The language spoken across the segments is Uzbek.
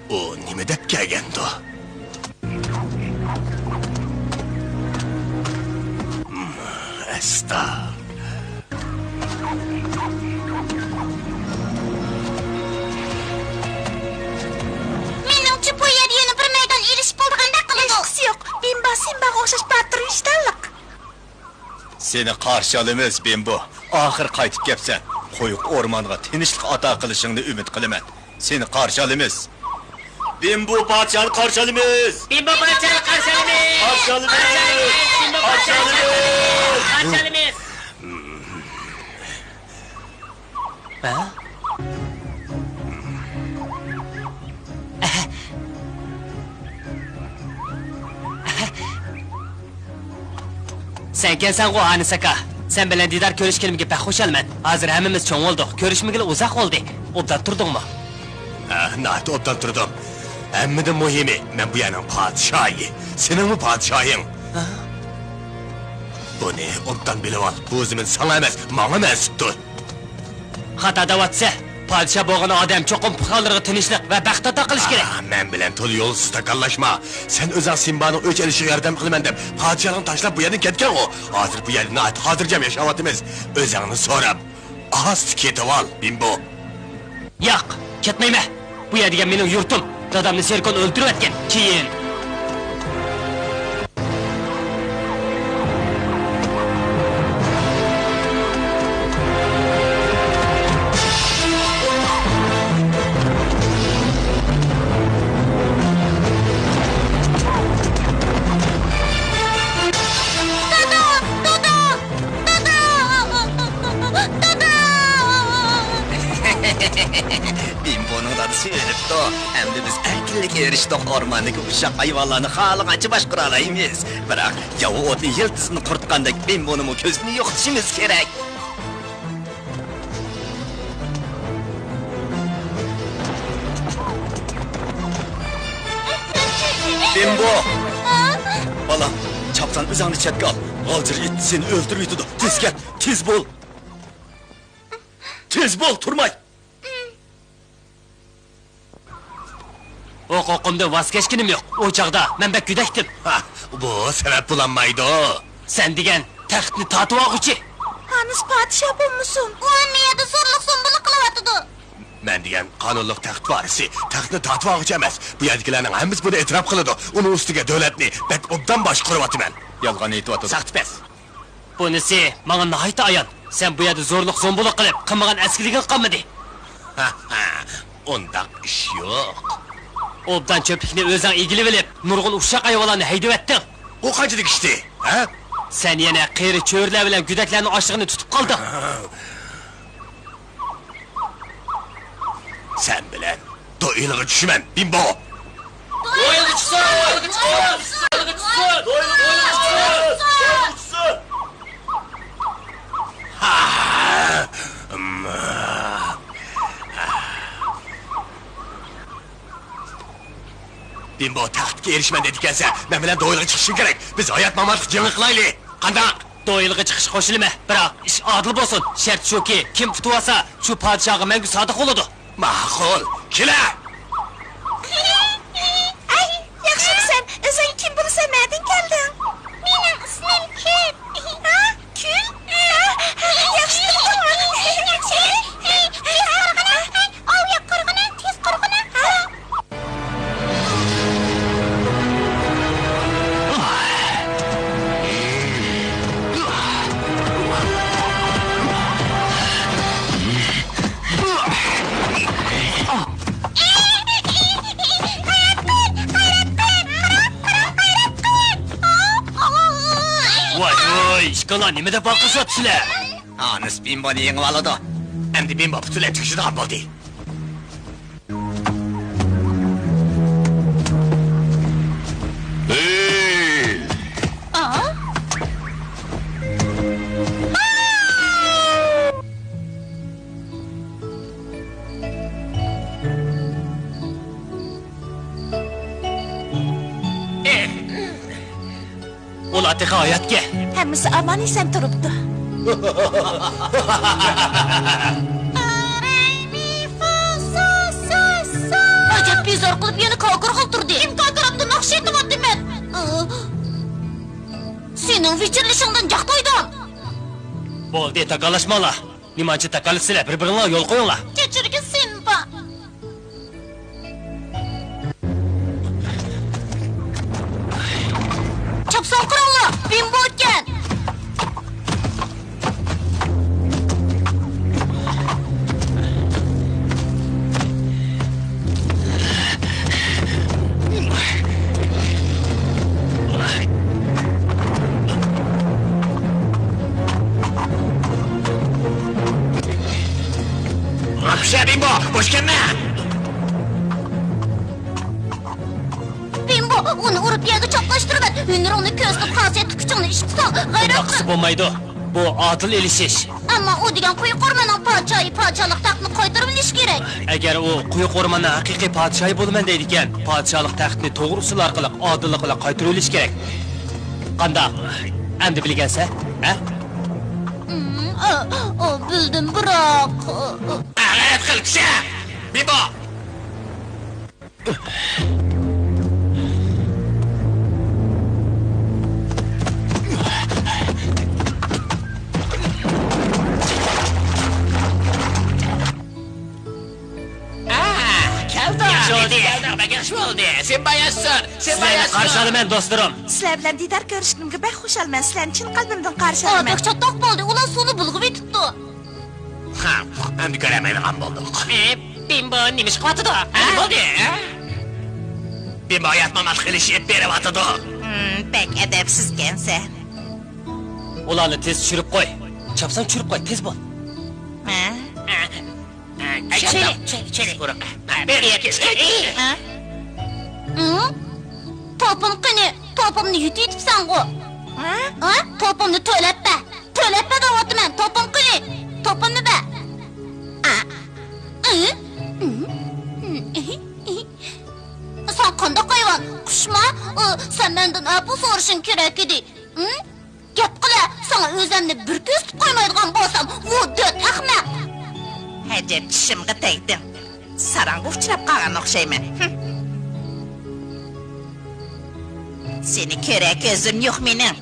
O nima deb kelgandi? Asta. Menimcha bu yer yana bir maydon irish bo'lganda qiladi. Hechqisi yo'q. Bimba o'xshash patrulchidanliq. Seni qarshi olamiz, Bimbo. Oxir qaytib kelsan, qo'yuq o'rmonga tinchlik ato qilishingni umid qilaman. Seni qarshi olamiz. Bimbo parchani qarshi olamiz. Bimbo parchani qarshi olamiz. Qarshi olamiz. Bimbo parchani qarshi olamiz. Ha? Sen kelsen o Anisaka. Sen bilen Didar görüşkenimge pek hoşalman. Hazır hemimiz çoğun olduk. Görüşmegili uzak oldu. Obdan turdun mu? Nahit obdan turdum. Emmide muhimi, ben bu yanın padişahı. Senin mi padişahın? Bunu obdan bilip al. Bu özümün sana emez, bana mensuptur. Hata davatsa, padişah boğana adam çoğun pıkalırğı tinişlik ve baxta takılış gerek. Men bilen tol yolsuz takallaşma. Sen özün Simba'nın öç elişi yardım kılmen dep, padişahın taşlap bu yerden ketken o. Hazır bu yerden ait, hazırcam yaşavatımız. Özünü sorab. Az tiketi al, Bimbo. Yok, ketmeyme. Bu yer degan mening yurtim. Dadamni Serkon o'ldirib etgan. Keyin Bimbo'nun adı söyleyipti o. Hem de biz erkinlik eriştik ormandaki uşak hayvanlarını halığaçı başkura alayımız. Bırak, yavu otun yıltısını kurtkandak Bimbo'nun közünü yoktuşumuz gerek. Bimbo! Balam, çapsan özağını çetki al. Alcır it seni öldürüydü da. Tez gel, tez bol. tez bo'l, turmay. Huquqimdan voz kechkinim yo'q. O chaqda men bek güdakdim. Ha, bu sebep bulanmaydı o. Sen degan taxtni tatib olg'uchi. Hanız padişah bulmuşsun. U niyada zo'rliq so'mbuli qilyapti. Ben degan qonunliq taxt varisi, taxtni tatib olg'uchi emas. Bu yerdagilarning hammasi buni e'tirof qiladi. Uni ustiga davlatni bek obdan boshqaryapman. Yolg'on aytyapti. Saqtpes. Bunisi menga nihoyat ayon. Sen bu yerda zo'rliq zo'mbuliq qilib, qilmagan askiliging qolmadi. Ha, undaq ish yo'q. Obdan çöplikni o'zing egilib olib, nurg'un uşaq ayollarni haydab etding. O qanchalik ishdi? Ha? Sen yana qeri cho'rlar bilan gudaklarning ochlig'ini tutib qolding. Sen bilen doyuluğu düşmem, bimbo. Doyulgu çıksın! Doyulgu çıksın! Doyulgu çıksın! Doyulgu çıksın! Bimbo taxtga erishman dedikansa, men bilan doyuluğu çıkışın gerek. Biz hayat mamatlik jing'i qilayli. Qandaq? Doyilg'i chiqish qo'shilma. Biroq ish adil bo'lsin. Shart shuki, kim tutib olsa, shu podshohga mangu sodiq bo'ladi. Ma'qul. Kela. Ay, yaxshimisan? O'zing kim bo'lsan, nereden geldin? Mening ismim Kül. Ha? Kül? Yaxshi turdingmi? Yaxshi. Tez qurg'ina. Ovya qurg'ina, tez qurg'ina. Voy, ishqalar nimada boqishyapsizlar? Anis bimboni yengib oladi. Endi bimbo butunlay chiqishidan bo'ldi. Ular tiqa hayotga. Hammasi aman esan turibdi. Ajab bezor qilib yana kokir qiltirdi. Kim kokiribdi? Naqsh aytyapti men. Sening vichirlishingdan jaqtoydim. Bo'ldi, taqalashmanglar. Nimachi taqalishsizlar, bir-biringlar yo'l qo'yinglar. Kechirgin sen ba. Chapson quranglar. Bimbo o'tgan. Hapşa bimbo, boş gelme. Bimbo, uni urib yerga choplashtirib, hünürünü ko'zlab xosiyatli kuchingni ish tuting. G'ayrat Baqisi bo'lmaydi. Bu adil elishish. Ammo u degan quyuq o'rmonning podshohlik taxtini qaytarib olish kerak. Agar u quyuq o'rmonning haqiqiy podshohi bo'laman deydi ekan, podshohlik taxtini to'g'ri usul orqali odillik bilan qaytarib olish kerak. Qandoq? Endi bilgansa, ha? Bildim, biroq G'ayrat qil, kisha. Bimbo. Yaxshi bo'ldi. Sen bayassan. Sen Sizlarni qarshi olaman, do'stlarim. Sizlar bilan diydor ko'rishganimga bek xursandman. Sizlarni chin qalbimdan qarshi olaman. oddiy chatoq bo'ldi. Ular suvni bulg'ib etibdi. Ha, endi ko'ramaydigan bo'ldik. Bimbo nima ish qilyapti? Bo'ldi. Bimbo yatmamak qilishib beryapti. Bek adabsizkensa. Ularni tez tushirib qo'y. Chapsan tushirib qo'y, tez bo'l. Ha? Topim qani, topimni yutibsan-ku. Ha? Topimni to'labpa. To'labpa deyapman. Topim qani. Topimni ba. Sen qanday hayvon? Qushma? Sen mendan apul so'rashing kerak edi. Gap qila, sana o'zimni bir ko'z tutib qo'ymaydigan bo'lsam, vodda ahmoq. Həcəb dişimə təgdim. Saranga uçrab qalğan oxşayman. Seni körə gözüm yox mənim.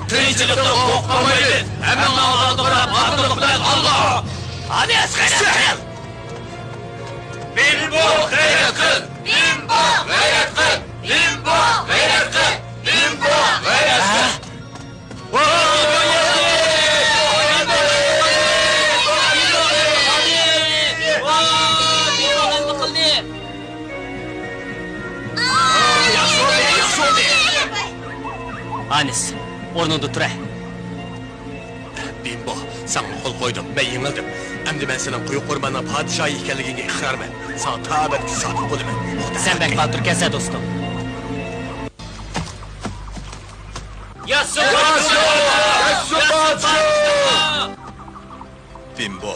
Tırıcılıkta korkmamaydı. Hemen ağzına bırak, adılıktan Allah! Hadi gayret kıl! Bimbo gayret kıl! Bimbo gayret kıl! Bimbo gayret kıl! Bimbo gayret kıl! Anis, o'rningda tur. Bimbo, sana qo'l qo'ydim, men yengildim. Endi men sening quyuq o'rmonning podshohi ekanligingga iqrorman. Sana ta'batga sodiq bo'laman. Sen bek batur kelsa do'stim. Yassu podsho! Yassu podsho! Bimbo,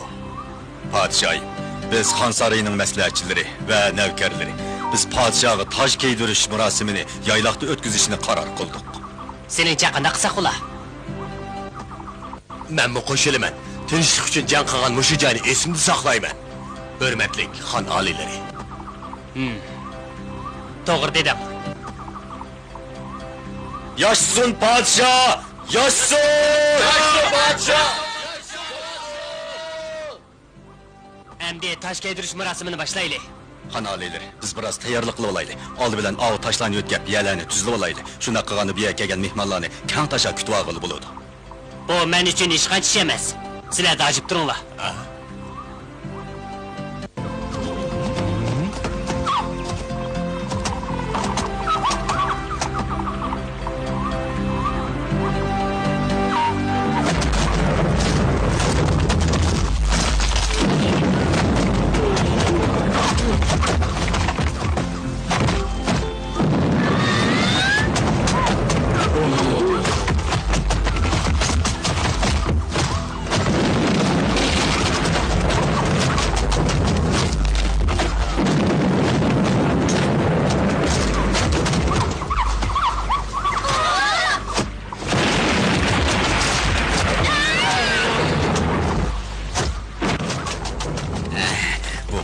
podshohim, biz Xon saroyining maslahatchilari va navkarlari. Biz podshohga toj kiydirish marosimini yayloqda o'tkazishni qaror qildik. Seningcha qanday qilsak ula? Men bu qo'shilaman. Tinchlik uchun jang qilgan mushu joyni esimda saqlayman. Hurmatli xon oliylari. To'g'ri dedim. Yoshsun podshoh! Yoshsun! Yassu podsho! Endi toj kiydirish marosimini boshlaylik. Xon oliylari, biz biroz tayyorlik qilib olaylik. Oldi bilan ov tashlanib o'tkab, yalarni tuzlab olaylik. Shuna qilganda bu yerga kelgan mehmonlarni kang tasha kutib olg'ili bo'ladi. Bu men uchun hech qancha ish emas. Sizlar dajib turinglar.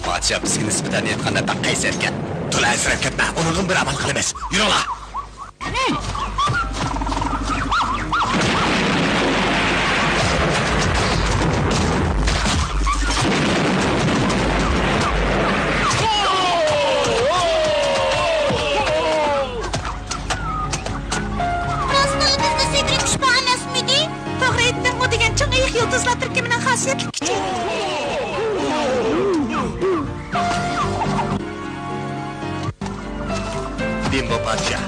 Podshoh bizga nisbatan aytganda paq qaysar ekan. To'la asrab ketma, uningga bir amal qilamiz. Yuringlar. Rostligimizda Sedrik ushbu emasmidi? To'g'ri aytding, u degan cho'ng ayiq yulduzlar turkumining xosiyatli kuchi. Bimbo podshoh.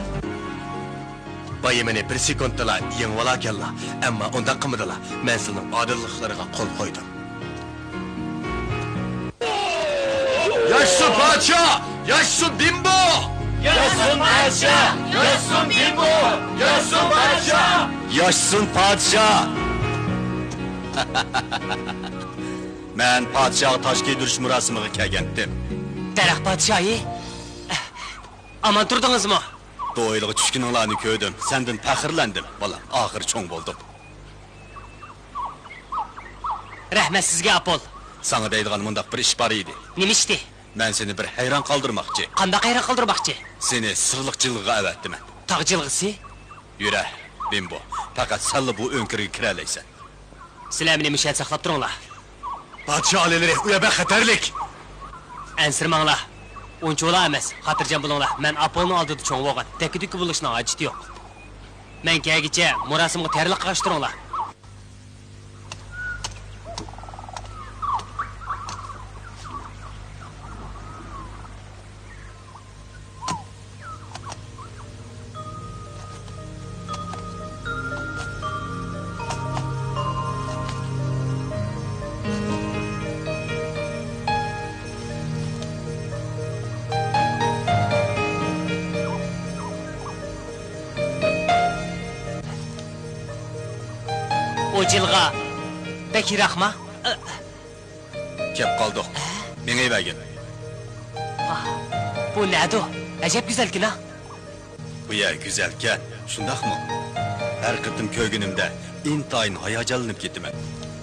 Bayimini bir sekundala yengib olakanlar, ammo undan qilmadilar. Men sizning odilliklariga qo'l qo'ydim. Yassu podshoh! Yassu Bimbo! Yassun podsho! Yassun Bimbo! Yassun podsho! Yoshsun podshoh! Men podshoh toj kiydirish marosimiga kelgandim. Daraxt podshohi. Aman turdingizmi? Do'yliga tushkuninglarni ko'rdim. Sendan faxrlandim. Bolam, oxir cho'ng bo'ldim. Rahmat sizga Apol. Sana deydigan mundaq bir ish bor edi. Nima ishdi? Men seni bir hayron qoldirmoqchi. Qanday qayra qildirmoqchi? Seni sirliq jilg'iga avatdiman. Tog' jilg'isi? Yura, Bimbo. Faqat salla bu önkürge kiralaysan. Sizlar meni mishal saqlab turinglar. Podsho olalari, u yoqda xatarlik. Ansirmanglar. Uncho'la emas, xotirjam bo'linglar. Men Apolning oldida cho'ng bo'lgan. Tekki-tukki bo'lishning hojati yo'q. Men kelgicha murosimga tayyorlik qilishtiringlar. O'jilg'a Bekir rahma. Kep qoldik. Menga bergin. Bu nadu? Ajab go'zalkin ha. Bu yer güzelken, shundaqmi? Her qitim ko'ygunimda intayin hayajonlanib ketaman.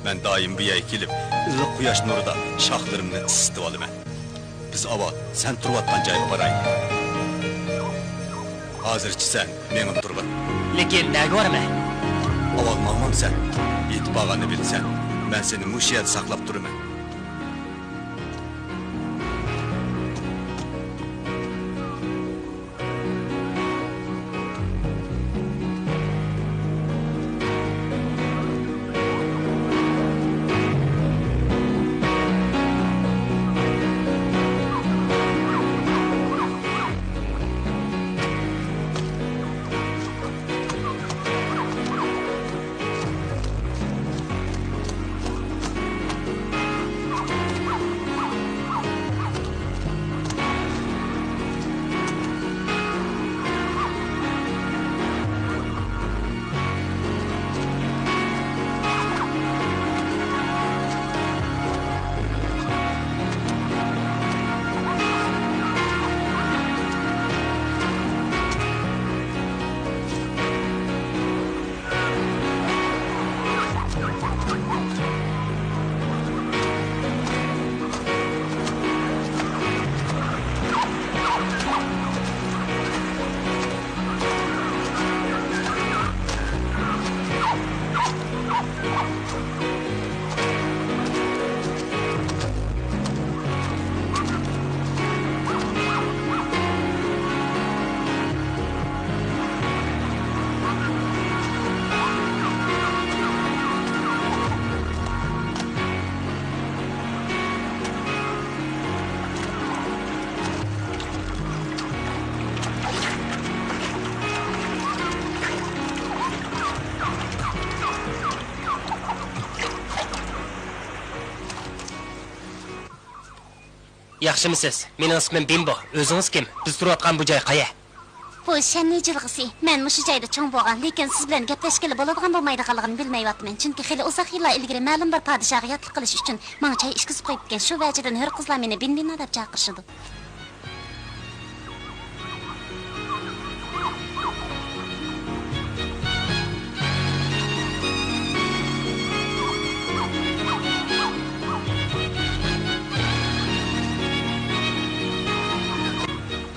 Men doim bu yerga kelib, iliq quyosh nurida shoxlarimni isitib olaman. Biz avval sen turayotgan joyga boraylik. Hozirchi sen mening turib. Lekin nega boraman? Avval mamamsan, yetib olganini bilsan, men seni mush yerda saqlab turaman. Yaxshimisiz? Mening ismim Bimbo. O'zingiz kim? Biz turayotgan bu joy qayer? Bu shanni jilg'isi. Men mushu joyda cho'ng bo'lgan, lekin siz bilan gaplashgili bo'ladigan bo'lmaydiganligini bilmayapman. Chunki xili uzoq yillar ilgari ma'lum bir podshohga yotlik qilish uchun menga choy ishkizib qo'yibgan. Shu vajidan hur qizlar meni Binbina deb chaqirishdi.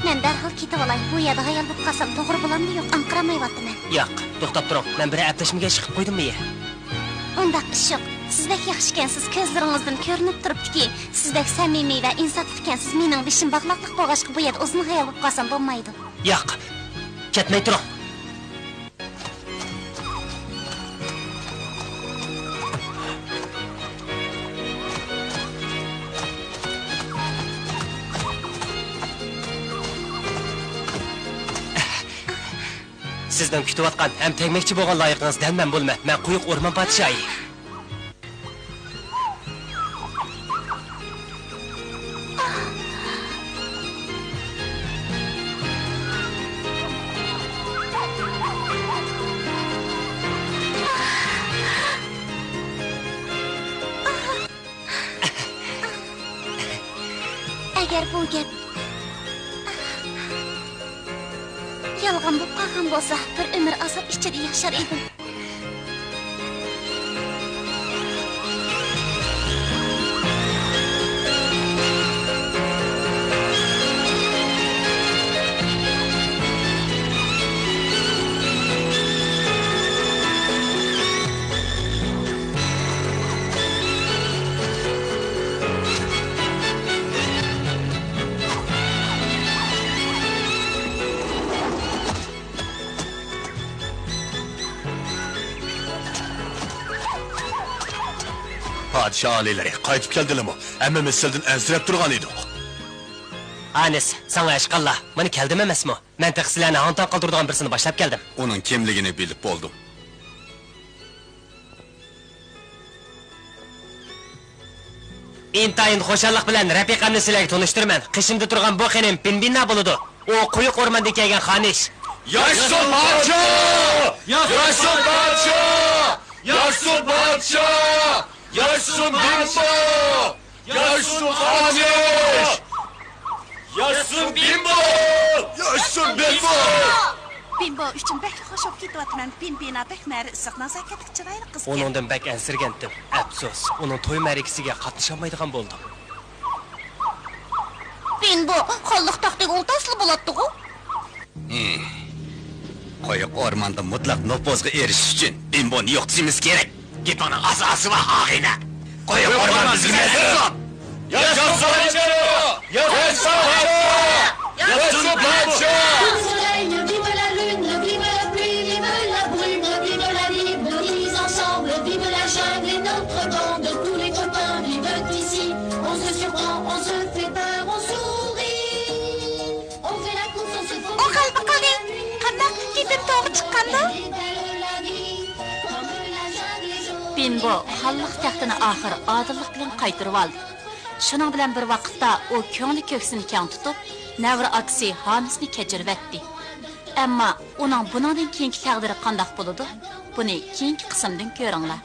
Men darhol ketib olay. Bu yerda hayal bo'lib qolsam to'g'ri bo'lammi yo'q? Anqiramayapman. Yo'q, to'xtab turing. Men bir atlashimga chiqib qo'ydimmi? Undaq ish yo'q. Sizdek yaxshi ekansiz, ko'zlaringizdan ko'rinib turibdiki, sizdek samimiy va insofli ekansiz. Mening beshim baqloqliq bo'lg'achqa bu yerda uzun hayal bo'lib qolsam bo'lmaydi. Yo'q. Ketmay turing. Sizdan kutayotgan ham tegmoqchi bo'lgan loyiqingizdan men bo'lma. Men quyuq o'rmon podshohi. Agar bu gap yolg'on bo'lib qolgan bo'lsa, bir umr azob ichida yashar edim. Padişah alileri qaytib keldilimi? Hammamiz sizden ensirep turgan edik. Anis, sana eşkalla. Bana keldim emasmi? Men tıqsilarni hantan qaldırdıgan birisini başlap keldim. Onun kimligini bilip boldum. İntayin xoşallik bilan rafiqamni sizlarga tanıştırman. Qishimda turgan bu xinim Pinbinna bo'ladi. O quyuq o'rmonda kelgan xonish. Yaşasın padişah! Yaşasın padişah! Yaşasın padişah! Yaşasın Bimbo! Yaşasın Haniş! Yaşasın Bimbo! Yaşasın Bimbo! Bimbo uchun bakli xush bo'lib ketyapman. Pimpina bekmari issiq nazokatli chiroyli qiz. Onundan bak ensirgandim. Afsus, onun to'y ma'rakasiga qatnasholmaydigan bo'ldim. Bimbo, xolliq taxtiga o'ltasli bo'ladi-ku. Qo'yiq o'rmonda mutlaq nopozga erishish uchun Bimboni yo'qotishimiz kerak. Git onun asası va ağina. Qo'yiq o'rmon bizga Yaşasın padişah! Yaşasın padişah! Yaşasın padişah! Le soleil, vive la lune, vive la pluie, vive la brume, vive la libre, vivons ensemble, vive la jungle et notre bande, tous les copains vivent ici, on se surprend, on se fait peur, on sourit, on fait la course, on se fout. O qalbi qaling. Qanday gidib to'g'ri chiqqanda? Bimbo, xalliq taxtini oxir odillik bilan qaytirib oldi. Shuning bilan bir vaqtda o ko'ngli ko'ksini keng tutib, navra akasi Hamisni kechirib etdi. Ammo uning buningdan keyingi taqdiri qanday bo'ladi? Buni keyingi qismdan ko'ringlar.